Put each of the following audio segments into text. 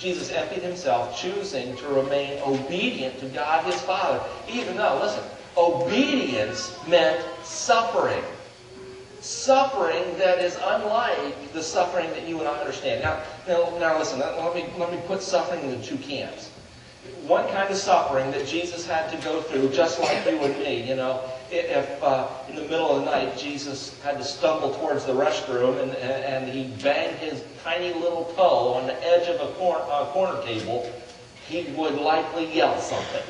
Jesus emptied himself, choosing to remain obedient to God his Father. Even though, listen, obedience meant suffering. Suffering that is unlike the suffering that you and I understand. Now listen, let me put suffering into two camps. One kind of suffering that Jesus had to go through, just like you and me. You know, if in the middle of the night Jesus had to stumble towards the restroom and he banged his tiny little toe on the edge of a corner table, he would likely yell something.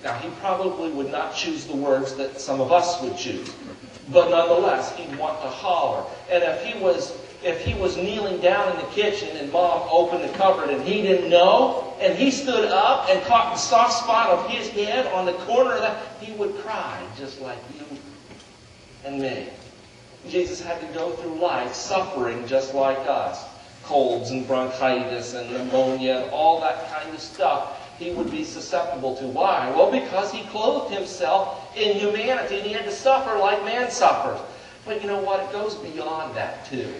Now, he probably would not choose the words that some of us would choose. But nonetheless, he'd want to holler. And if he was kneeling down in the kitchen and Mom opened the cupboard and he didn't know, and he stood up and caught the soft spot of his head on the corner of that, he would cry just like you and me. Jesus had to go through life suffering just like us. Colds and bronchitis and pneumonia and all that kind of stuff he would be susceptible to. Why? Well, because he clothed himself in humanity and he had to suffer like man suffers. But you know what? It goes beyond that too.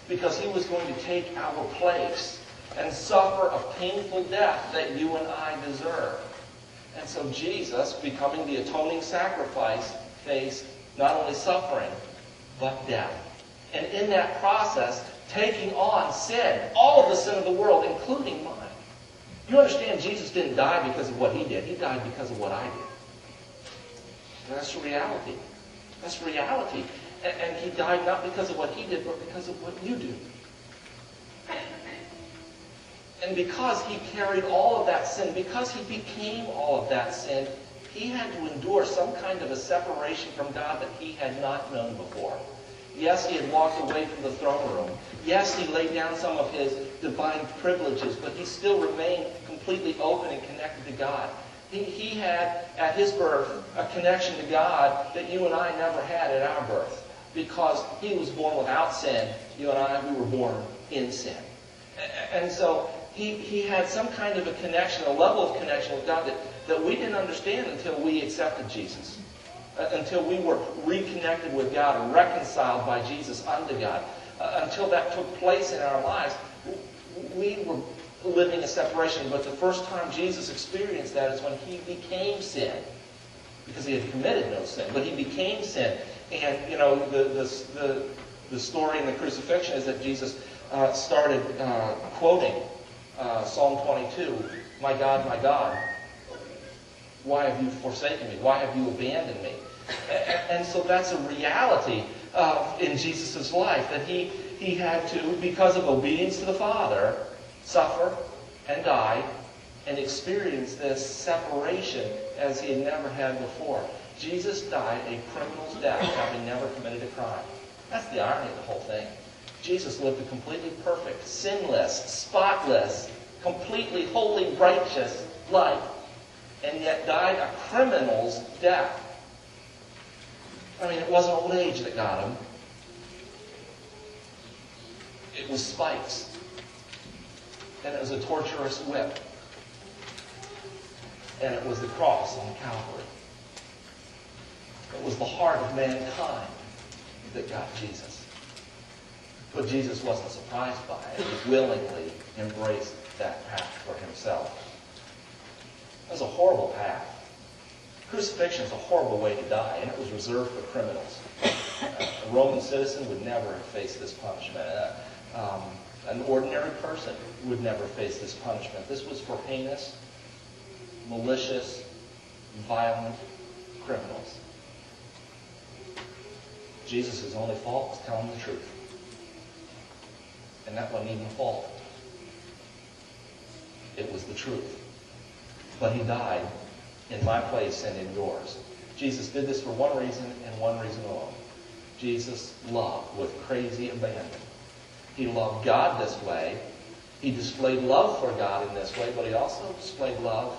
Because he was going to take our place and suffer a painful death that you and I deserve. And so Jesus, becoming the atoning sacrifice, faced not only suffering, but death. And in that process, taking on sin, all of the sin of the world, including mine. You understand, Jesus didn't die because of what he did. He died because of what I did. And that's reality. That's reality. And he died not because of what he did, but because of what you do. And because he carried all of that sin, because he became all of that sin, he had to endure some kind of a separation from God that he had not known before. Yes, he had walked away from the throne room. Yes, he laid down some of his divine privileges, but he still remained completely open and connected to God. He had, at his birth, a connection to God that you and I never had at our birth. Because he was born without sin, you and I, we were born in sin. And so he had some kind of a connection, a level of connection with God that we didn't understand until we accepted Jesus. Until we were reconnected with God and reconciled by Jesus unto God. Until that took place in our lives, we were living a separation. But the first time Jesus experienced that is when he became sin. Because he had committed no sin, but he became sin. And, you know, the story in the crucifixion is that Jesus started quoting Psalm 22, my God, why have you forsaken me? Why have you abandoned me? And so that's a reality in Jesus' life, that he had to, because of obedience to the Father, suffer and die and experience this separation as he had never had before. Jesus died a criminal's death, having never committed a crime. That's the irony of the whole thing. Jesus lived a completely perfect, sinless, spotless, completely holy, righteous life, and yet died a criminal's death. I mean, it wasn't old age that got him. It was spikes. And it was a torturous whip. And it was the cross on Calvary. It was the heart of mankind that got Jesus. But Jesus wasn't surprised by it. He willingly embraced that path for himself. It was a horrible path. Crucifixion is a horrible way to die, and it was reserved for criminals. A Roman citizen would never have faced this punishment. An ordinary person would never face this punishment. This was for heinous, malicious, violent criminals. Jesus' only fault was telling the truth. And that wasn't even a fault. It was the truth. But he died in my place and in yours. Jesus did this for one reason and one reason alone. Jesus loved with crazy abandon. He loved God this way. He displayed love for God in this way, but he also displayed love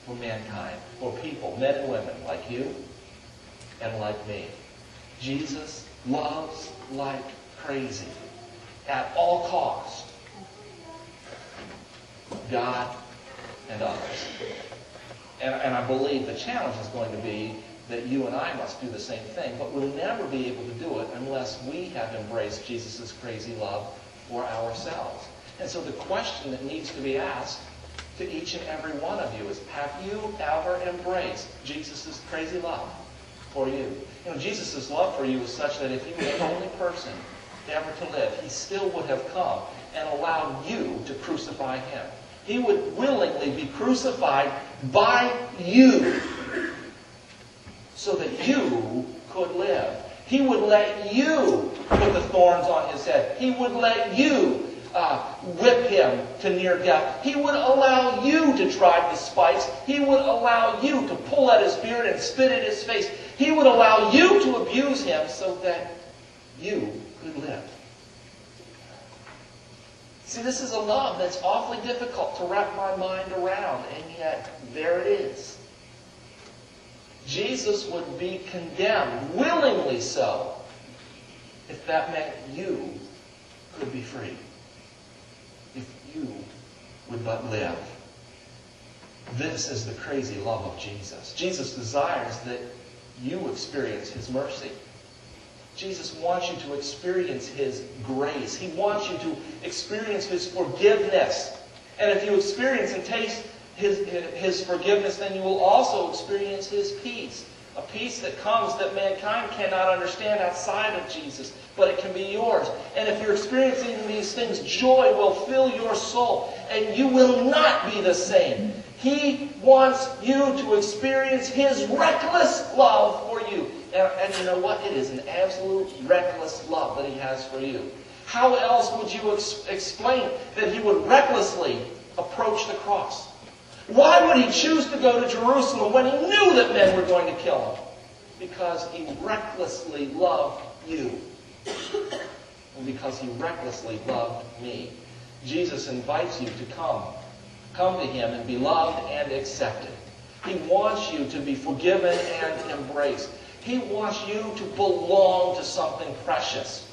for mankind, for people, men and women like you and like me. Jesus loves like crazy, at all cost, God and others. And I believe the challenge is going to be that you and I must do the same thing, but we'll never be able to do it unless we have embraced Jesus' crazy love for ourselves. And so the question that needs to be asked to each and every one of you is, have you ever embraced Jesus' crazy love for you? You know, Jesus' love for you is such that if you were the only person ever to live, he still would have come and allowed you to crucify him. He would willingly be crucified by you so that you could live. He would let you put the thorns on his head. He would let you whip him to near death. He would allow you to try the spikes. He would allow you to pull at his beard and spit at his face. He would allow you to abuse him so that you could live. See, this is a love that's awfully difficult to wrap my mind around, and yet there it is. Jesus would be condemned, willingly so, if that meant you could be free. If you would but live. This is the crazy love of Jesus. Jesus desires that you experience his mercy. Jesus wants you to experience his grace. He wants you to experience his forgiveness. And if you experience and taste his forgiveness, then you will also experience his peace. A peace that comes that mankind cannot understand outside of Jesus, but it can be yours. And if you're experiencing these things, joy will fill your soul, and you will not be the same. He wants you to experience his reckless love for you. And you know what? It is an absolute reckless love that he has for you. How else would you explain that he would recklessly approach the cross? Why would he choose to go to Jerusalem when he knew that men were going to kill him? Because he recklessly loved you. And because he recklessly loved me. Jesus invites you to come to him and be loved and accepted. He wants you to be forgiven and embraced. He wants you to belong to something precious.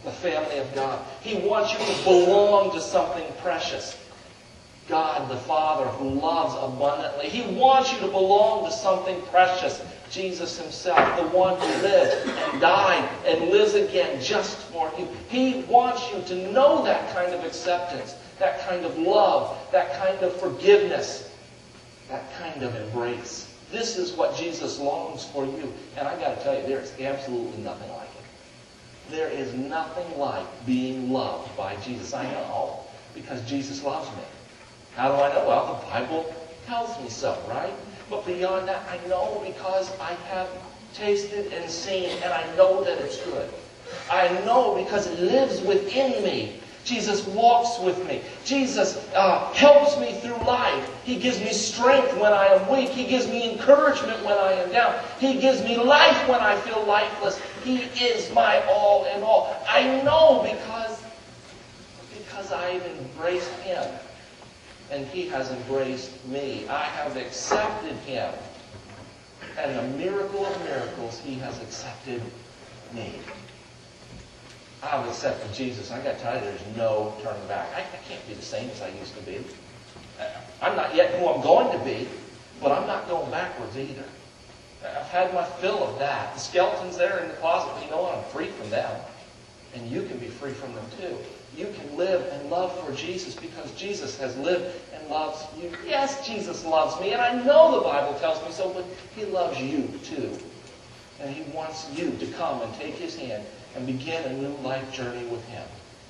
The family of God. He wants you to belong to something precious. God the Father who loves abundantly. He wants you to belong to something precious. Jesus himself, the one who lived and died and lives again just for you. He wants you to know that kind of acceptance, that kind of love, that kind of forgiveness, that kind of embrace. This is what Jesus longs for you. And I got to tell you, there is absolutely nothing like it. There is nothing like being loved by Jesus. I know, because Jesus loves me. How do I know? Well, the Bible tells me so, right? But beyond that, I know because I have tasted and seen, and I know that it's good. I know because it lives within me. Jesus walks with me. Jesus helps me through life. He gives me strength when I am weak. He gives me encouragement when I am down. He gives me life when I feel lifeless. He is my all in all. I know because I've embraced him. And he has embraced me. I have accepted him. And the miracle of miracles, he has accepted me. I've accepted Jesus. I got to tell you, there's no turning back. I can't be the same as I used to be. I'm not yet who I'm going to be, but I'm not going backwards either. I've had my fill of that. The skeletons there in the closet, but you know what? I'm free from them. And you can be free from them too. You can live and love for Jesus because Jesus has lived and loves you. Yes, Jesus loves me, and I know the Bible tells me so, but he loves you too. And he wants you to come and take his hand and begin a new life journey with him.